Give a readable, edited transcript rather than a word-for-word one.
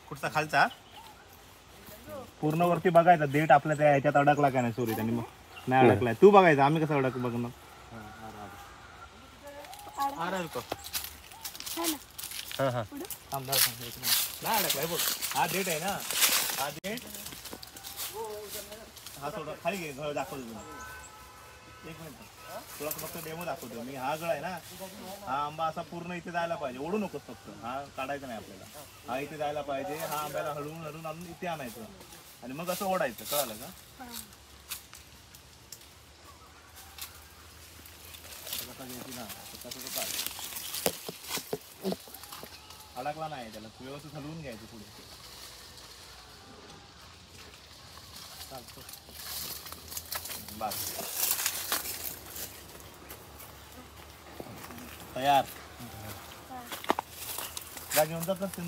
कुठचा खालचा पूर्ण वरती बघायचा देठ आपल्या त्या ह्याच्यात अडकला का नाही सॉरी त्यांनी मग नाही अडकलाय तू बघायचा आम्ही कसं अडक बघणार नाही अडकलाय बघ हा देठ आहे ना हा देठ हा थोडा खाली घे गळ दाखवतो तुला एक मिनिट तुला फक्त डेमो दाखवतो मी हा गळ आहे ना हा आंबा असा पूर्ण इथे जायला पाहिजे ओढू नकोस फक्त हा काढायचा नाही आपल्याला हा इथे जायला पाहिजे हा आंब्याला हळवून हळून आणून इथे आणायचं आणि मग असं ओढायचं कळालं का अडकला नाही त्याला व्यवस्थित हलवून घ्यायचं पुढे बस तयार घेऊन जातात